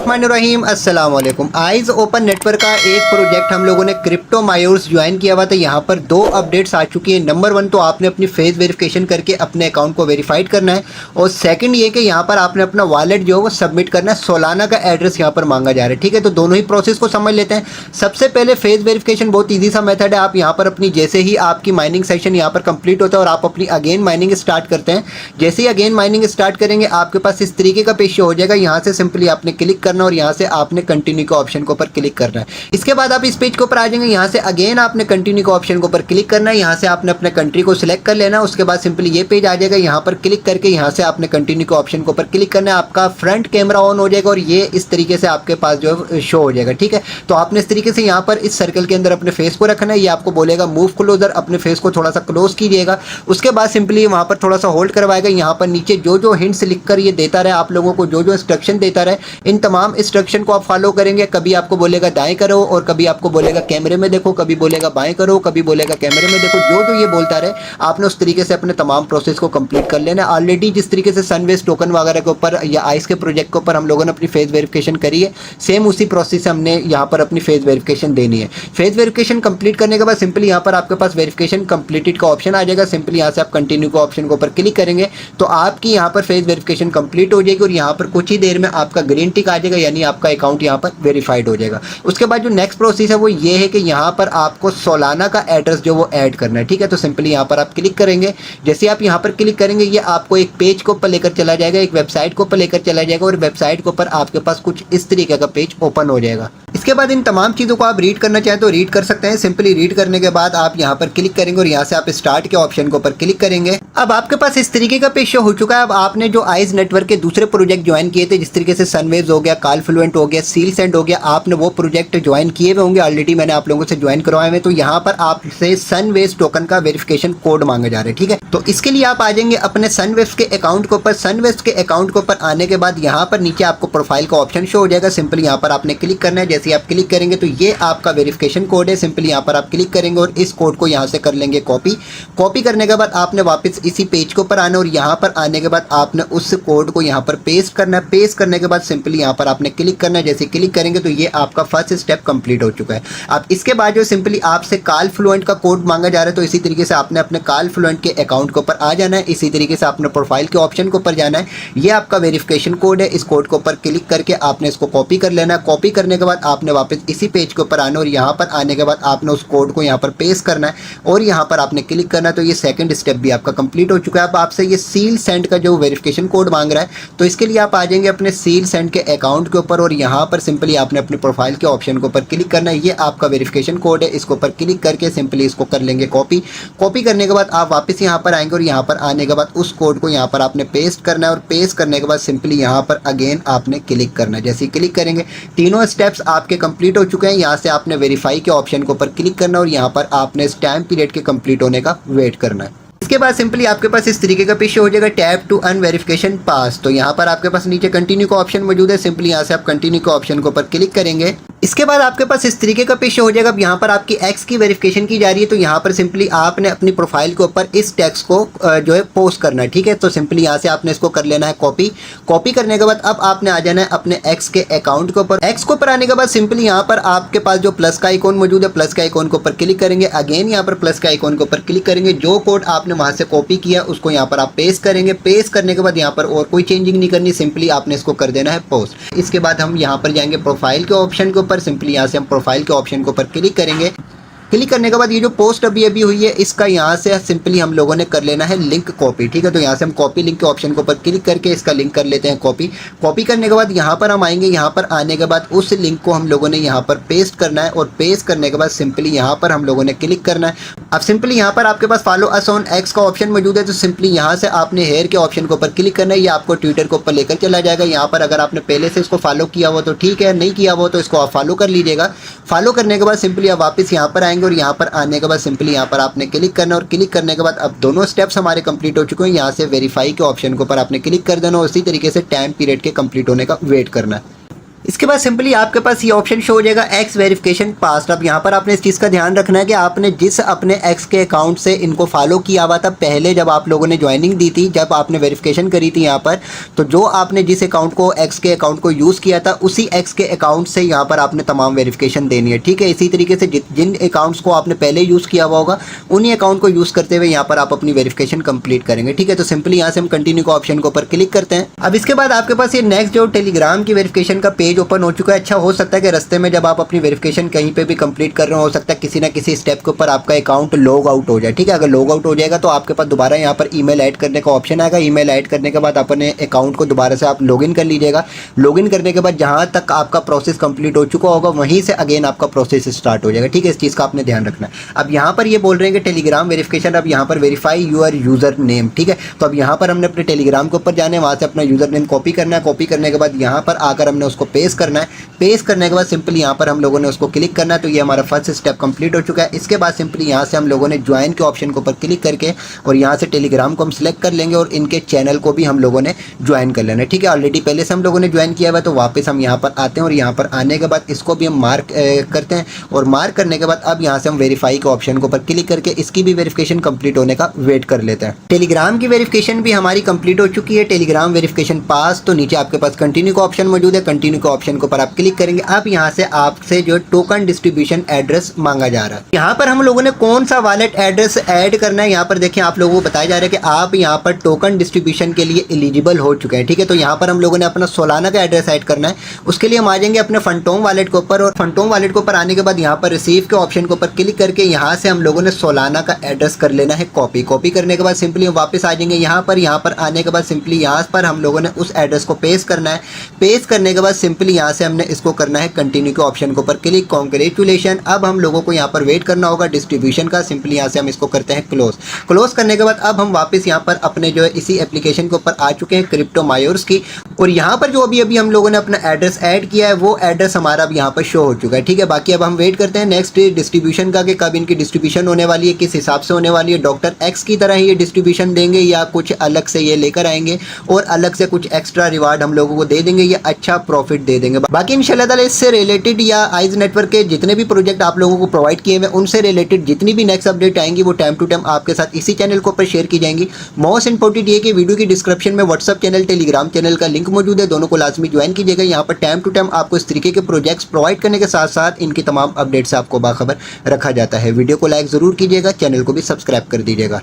बिस्मिल्लाहिर्रहमानिर्रहीम अस्सलाम वालेकुम। आइज ओपन नेटवर्क का एक प्रोजेक्ट हम लोगों ने क्रिप्टो मायोर्स ज्वाइन किया हुआ था। यहाँ पर दो अपडेट्स आ चुकी हैं। नंबर 1 तो आपने अपनी फेस वेरिफिकेशन करके अपने अकाउंट को वेरीफाइड करना है, और सेकंड ये कि यहाँ पर आपने अपना वॉलेट जो है वो सबमिट करना है। सोलाना का एड्रेस यहाँ पर मांगा जा रहा है। ठीक है, तो दोनों ही प्रोसेस को समझ लेते हैं। सबसे पहले फेस वेरिफिकेशन बहुत ईजी सा मेथड है। आप यहाँ पर अपनी जैसे ही आपकी माइनिंग सेशन यहाँ पर कंप्लीट होता है और आप अपनी अगेन माइनिंग स्टार्ट करते हैं, जैसे ही अगेन माइनिंग स्टार्ट करेंगे आपके पास इस तरीके का पेज हो जाएगा। यहाँ से सिंपली आपने क्लिक करना और यहाँ से आपने कंटिन्यू के ऑप्शन के ऊपर क्लिक करना है। इसके बाद आप इस पेज के ऊपर आ जाएंगे। यहाँ से अगेन आपने कंटिन्यू के ऑप्शन के ऊपर क्लिक करना है। यहाँ से आपने अपने कंट्री को सिलेक्ट कर लेना है। उसके बाद सिंपली ये पेज आ जाएगा। यहाँ पर क्लिक करके यहाँ से आपने कंटिन्यू के ऑप्शन के ऊपर क्लिक करना है। आपका फ्रंट कैमरा ऑन हो जाएगा और ये इस तरीके से आपके पास जो है शो हो जाएगा। ठीक है, तो आपने इस तरीके से यहाँ पर इस सर्कल के अंदर अपने फेस को रखना है। ये आपको बोलेगा मूव क्लोजर, अपने फेस को थोड़ा सा क्लोज कीजिएगा। उसके बाद सिंपली वहाँ पर थोड़ा सा होल्ड करवाएगा। यहाँ पर नीचे जो जो हिंट्स लिखकर ये देता रहे, आप लोगों को जो जो इंस्ट्रक्शन देता रहे, इन तमाम इंस्ट्रक्शन को आप फॉलो करेंगे। कभी आपको बोलेगा दाएं करो और कभी आपको बोलेगा कैमरे में देखो, कभी बोलेगा बाएं करो, कभी बोलेगा कैमरे में देखो। जो जो ये बोलता रहे आपने उस तरीके से अपने तमाम प्रोसेस को कंप्लीट कर लेना। ऑलरेडी जिस तरीके से सनवेस्ट टोकन वगैरह के ऊपर या आइस के प्रोजेक्ट के ऊपर हम लोगों ने अपनी फेस वेरिफिकेशन करी है, सेम उसी प्रोसेस से हमने यहाँ पर अपनी फेस वेरिफिकेशन देनी है। फेस वेरिफिकेशन कंप्लीट करने के बाद सिंपली यहाँ पर आपके पास वेरिफिकेशन कंप्लीटेड का ऑप्शन आ जाएगा। सिंपली यहाँ से आप कंटिन्यू के ऑप्शन के ऊपर क्लिक करेंगे तो आपकी यहाँ पर फेस वेरिफिकेशन कंप्लीट हो जाएगी और यहाँ पर कुछ ही देर में आपका ग्रीन टिक आ जाएगा, यानी आपका अकाउंट यहाँ पर वेरीफाइड हो जाएगा। उसके बाद जो नेक्स्ट प्रोसेस है वो ये है कि यहाँ पर आपको सोलाना का एड्रेस जो वो ऐड करना है। ठीक है, तो सिंपली यहाँ पर आप क्लिक करेंगे। जैसे आप यहाँ पर क्लिक करेंगे ये आपको एक पेज के ऊपर लेकर चला जाएगा, एक वेबसाइट के ऊपर लेकर चला जाएगा और वेबसाइट के ऊपर आपके पास कुछ इस तरीके का पेज ओपन हो जाएगा। इसके बाद इन तमाम चीज़ों को आप रीड करना चाहें तो रीड कर सकते हैं। सिंपली रीड करने के बाद आप यहाँ पर क्लिक करेंगे और यहाँ से आप स्टार्ट के ऑप्शन के ऊपर क्लिक करेंगे। अब आपके पास इस तरीके का पेज शो हो चुका है। अब आपने जो आइज नेटवर्क के दूसरे प्रोजेक्ट ज्वाइन किए थे, जिस तरीके से सनवेव्स हो गया, कॉलफ्लुएंट हो गया, सील सेंड हो गया, आपने वो प्रोजेक्ट ज्वाइन किए हुए होंगे। ऑलरेडी मैंने आप लोगों से ज्वाइन करवाए हुए। तो यहाँ पर आपसे सनवेव्स टोकन का वेरिफिकेशन कोड मांगे जा रहे हैं। ठीक है, तो इसके लिए आप आ जाएंगे अपने सनवेव्स के अकाउंट के ऊपर। सनवेव्स के अकाउंट के ऊपर आने के बाद यहाँ पर नीचे आपको प्रोफाइल का ऑप्शन शो हो जाएगा। सिंपली यहाँ पर आपने क्लिक करना है। जैसे आप क्लिक करेंगे तो ये आपका वेरिफिकेशन कोड है। सिंपली यहाँ पर आप क्लिक करेंगे और इस कोड को यहाँ से कर लेंगे कॉपी करने के बाद आपने वापस इसी पेज के ऊपर आना और यहाँ पर आने के बाद आपने उस कोड को यहाँ पर पेस्ट करना है। पेस्ट करने के बाद सिंपली यहाँ पर आपने क्लिक करना है। जैसे क्लिक करेंगे तो ये आपका फर्स्ट स्टेप कंप्लीट हो चुका है। अब इसके बाद जो सिंपली आपसे कॉलफ्लुएंट का कोड मांगा जा रहा है, तो इसी तरीके से आपने अपने कॉलफ्लुएंट के अकाउंट के ऊपर आ जाना है। इसी तरीके से आपने प्रोफाइल के ऑप्शन के ऊपर जाना है। ये आपका वेरिफिकेशन कोड है। इस कोड के ऊपर क्लिक करके आपने इसको कॉपी कर लेना है। कॉपी करने के बाद आपने वापस इसी पेज के ऊपर आना और यहाँ पर आने के बाद आपने उस कोड को यहाँ पर पेस्ट करना है और यहाँ पर आपने क्लिक करना है। तो ये सेकंड स्टेप भी आपका कंप्लीट हो चुका है। अब आपसे ये सील सेंड का जो वेरिफिकेशन कोड मांग रहा है, तो इसके लिए आप आ जाएंगे अपने सील सेंड के अकाउंट के ऊपर और यहाँ पर सिंपली आपने अपने प्रोफाइल के ऑप्शन के ऊपर क्लिक करना है। ये आपका वेरिफिकेशन कोड है। इसके ऊपर क्लिक करके सिंपली इसको कर लेंगे कॉपी करने के बाद आप वापस यहाँ पर आएंगे और यहाँ पर आने के बाद उस कोड को यहाँ पर आपने पेस्ट करना है और पेस्ट करने के बाद सिंपली यहाँ पर अगेन आपने क्लिक करना है। जैसे क्लिक करेंगे तीनों स्टेप्स आपके कंप्लीट हो चुके हैं। यहाँ से आपने वेरीफाई के ऑप्शन के ऊपर क्लिक करना और यहाँ पर आपने इस टाइम पीरियड के कंप्लीट होने का वेट करना है। इसके बाद सिंपली आपके पास इस तरीके का पेज हो जाएगा, टैप टू अर्न वेरिफिकेशन पास। तो यहाँ पर आपके पास नीचे कंटिन्यू का ऑप्शन मौजूद है। सिंपली यहाँ से आप कंटिन्यू के ऑप्शन के ऊपर क्लिक करेंगे। इसके बाद आपके पास इस तरीके का पेज हो जाएगा। अब यहाँ पर आपकी एक्स की वेरिफिकेशन की जा रही है, तो यहाँ पर सिंपली आपने अपनी प्रोफाइल के ऊपर इस टेक्स्ट को जो है पोस्ट करना है। ठीक है, तो सिंपली यहाँ से आपने इसको कर लेना है कॉपी करने के बाद अब आपने आ जाना है अपने एक्स के अकाउंट के ऊपर। एक्स के ऊपर आने के बाद सिंपली यहाँ पर आपके पास जो प्लस का आइकॉन मौजूद है, प्लस का आइकॉन के ऊपर क्लिक करेंगे। अगेन यहाँ पर प्लस का आइकॉन के ऊपर क्लिक करेंगे। जो कोड आपने वहाँ से कॉपी किया उसको यहाँ पर आप पेस्ट करेंगे। पेस्ट करने के बाद यहाँ पर और कोई चेंजिंग नहीं करनी, सिंपली आपने इसको कर देना है पोस्ट। इसके बाद हम यहाँ पर जाएंगे प्रोफाइल के ऑप्शन के ऊपर। सिंपली यहाँ से हम प्रोफाइल के ऑप्शन के ऊपर क्लिक करेंगे। क्लिक करने के बाद ये जो पोस्ट अभी हुई है इसका यहाँ से सिंपली हम लोगों ने कर लेना है लिंक कॉपी। ठीक है, तो यहाँ से हम कॉपी लिंक के ऑप्शन के ऊपर क्लिक करके इसका लिंक कर लेते हैं कॉपी करने के बाद यहाँ पर हम आएंगे। यहाँ पर आने के बाद उस लिंक को हम लोगों ने यहाँ पर पेस्ट करना है और पेस्ट करने के बाद सिंपली यहाँ पर हम लोगों ने क्लिक करना है। अब सिंपली यहाँ पर आपके पास फॉलो अस ऑन एक्स का ऑप्शन मौजूद है, तो सिंपली यहाँ से आपने हेयर के ऑप्शन के ऊपर क्लिक करना है। ये आपको ट्विटर के ऊपर लेकर चला जाएगा। यहाँ पर अगर आपने पहले से इसको फॉलो किया हुआ तो ठीक है, नहीं किया हुआ तो इसको आप फॉलो कर लीजिएगा। फॉलो करने के बाद सिंपली आप वापस यहाँ पर आएंगे और यहाँ पर आने के बाद सिंपली यहाँ पर आपने क्लिक करना और क्लिक करने के बाद अब दोनों स्टेप्स हमारे कंप्लीट हो चुके हैं। यहाँ से वेरीफाई के ऑप्शन के ऊपर आपने क्लिक कर देना और उसी तरीके से टाइम पीरियड के कंप्लीट होने का वेट करना है। इसके बाद सिंपली आपके पास ये ऑप्शन शो हो जाएगा एक्स वेरिफिकेशन पास्ट। अब यहाँ पर आपने इस चीज़ का ध्यान रखना है कि आपने जिस अपने एक्स के अकाउंट से इनको फॉलो किया हुआ था पहले जब आप लोगों ने ज्वाइनिंग दी थी, जब आपने वेरिफिकेशन करी थी यहाँ पर, तो जो आपने जिस अकाउंट को एक्स के अकाउंट को यूज़ किया था उसी एक्स के अकाउंट से यहाँ पर आपने तमाम वेरिफिकेशन देनी है। ठीक है, इसी तरीके से जिन अकाउंट्स को आपने पहले यूज़ किया हुआ होगा उन्हीं अकाउंट को यूज़ करते हुए यहाँ पर आप अपनी वेरिफिकेशन कंप्लीट करेंगे। ठीक है, तो सिंपली यहाँ से हम कंटिन्यू के ऑप्शन के ऊपर क्लिक करते हैं। अब इसके बाद आपके पास ये नेक्स्ट जो टेलीग्राम की वेरिफिकेशन का पेज ओपन हो चुका है। अच्छा हो सकता है कि रास्ते में जब आप अपनी वेरिफिकेशन कहीं पे भी कंप्लीट कर रहे हो सकता है किसी ना किसी स्टेप के ऊपर आपका अकाउंट लॉग आउट हो जाए। ठीक है, अगर लॉग आउट हो जाएगा तो आपके पास दोबारा यहाँ पर ईमेल ऐड करने का ऑप्शन आएगा। ईमेल ऐड करने के बाद अपने अकाउंट को दोबारा से आप लॉगिन कर लीजिएगा। लॉगिन करने के बाद जहाँ तक आपका प्रोसेस कंप्लीट हो चुका होगा वहीं से अगेन आपका प्रोसेस स्टार्ट हो जाएगा। ठीक है, इस चीज़ का आपने ध्यान रखना है। अब यहाँ पर ये बोल रहे हैं कि टेलीग्राम वेरिफिकेशन, अब यहाँ पर वेरीफाई यूर यूज़र नेम। ठीक है, तो अब यहाँ पर हमने अपने टेलीग्राम के ऊपर जाना है, वहाँ से अपना यूज़र नेम कॉपी करना है। कॉपी करने के बाद यहाँ पर आकर हमने उसको पेस्ट करना है। पेस्ट करने के बाद सिंपली यहाँ पर हम लोगों ने उसको क्लिक करना है। तो ये हमारा फर्स्ट स्टेप कंप्लीट हो चुका है। इसके बाद सिंपली यहाँ से हम लोगों ने ज्वाइन के ऑप्शन के ऊपर क्लिक करके और यहाँ से टेलीग्राम को हम सिलेक्ट कर लेंगे और इनके चैनल को भी हम लोगों ने ज्वाइन कर लेना है। ठीक है, ऑलरेडी पहले से हम लोगों ने ज्वाइन किया हुआ है, तो वापस हम यहाँ पर आते हैं और यहाँ पर आने के बाद इसको भी हम मार्क करते हैं और मार्क करने के बाद अब यहाँ से हम वेरीफाई के ऑप्शन के ऊपर क्लिक करके इसकी भी वेरिफिकेशन कंप्लीट होने का वेट कर लेते हैं। टेलीग्राम की वेरिफिकेशन भी हमारी कंप्लीट हो चुकी है। टेलीग्राम वेरिफिकेशन पास, तो नीचे आपके पास कंटिन्यू का ऑप्शन मौजूद है। कंटिन्यू के ऑप्शन के ऊपर आप क्लिक करेंगे। अब यहाँ से आपसे जो टोकन डिस्ट्रीब्यूशन एड्रेस मांगा जा रहा है, यहाँ पर हम लोगों ने कौन सा वॉलेट एड्रेस ऐड करना है यहाँ पर देखिए आप लोगों को बताया जा रहा है कि आप यहाँ पर टोकन डिस्ट्रीब्यूशन के लिए एलिजिबल हो चुके हैं। ठीक है, तो यहाँ पर हम लोगों ने अपना सोलाना का एड्रेस ऐड करना है। उसके लिए हम आ जाएंगे अपने फंटोम वॉलेट के ऊपर और फंटोम वॉलेट के ऊपर आने के बाद यहाँ पर रिसीव के ऑप्शन के ऊपर क्लिक करके यहाँ से हम लोगों ने सोलाना का एड्रेस कर लेना है कॉपी। कॉपी करने के बाद सिंपली हम वापस आ जाएंगे यहाँ पर आने के बाद सिंपली यहाँ पर हम लोगों ने उस एड्रेस को पेस्ट करना है। पेस्ट करने के बाद सिंपली यहाँ से हमने इसको करना है कंटिन्यू के ऑप्शन के ऊपर क्लिक। कांग्रेचुलेशन। अब हम लोगों को यहाँ पर वेट करना होगा डिस्ट्रीब्यूशन का। सिंपली यहाँ से हम इसको करते हैं क्लोज। क्लोज करने के बाद अब हम वापस यहाँ पर अपने जो है इसी एप्लीकेशन के ऊपर आ चुके हैं क्रिप्टो मायोर्स की, और यहाँ पर जो अभी हम लोगों ने अपना एड्रेस ऐड किया है वो एड्रेस हमारा अब यहाँ पर शो हो चुका है। ठीक है, बाकी अब हम वेट करते हैं नेक्स्ट डिस्ट्रीब्यूशन का कि कब इनकी डिस्ट्रीब्यूशन होने वाली है, किस हिसाब से होने वाली है। डॉक्टर एक्स की तरह ही ये डिस्ट्रीब्यूशन देंगे या कुछ अलग से ये लेकर आएंगे और अलग से कुछ एक्स्ट्रा रिवार्ड हम लोगों को दे देंगे या अच्छा प्रॉफिट दे देंगे। बाकी इंशाल्लाह ताला इससे रिलेटेड या आइज नेटवर्क के जितने भी प्रोजेक्ट आप लोगों को प्रोवाइड किए हैं उनसे रिलेटेड जितनी भी नेक्स्ट अपडेट आएंगी वो टाइम टू टाइम आपके साथ इसी चैनल के ऊपर शेयर की जाएंगी। मोस्ट इंपॉर्टेंट ये कि वीडियो की डिस्क्रिप्शन में व्हाट्सअप चैनल टेलीग्राम चैनल का लिंक मौजूद है, दोनों को लाजमी ज्वाइन कीजिएगा। यहाँ पर टाइम टू टाइम आपको इस तरीके के प्रोजेक्ट्स प्रोवाइड करने के साथ साथ इनकी तमाम अपडेट्स आपको बाखबर रखा जाता है। वीडियो को लाइक ज़रूर कीजिएगा, चैनल को भी सब्सक्राइब कर दीजिएगा।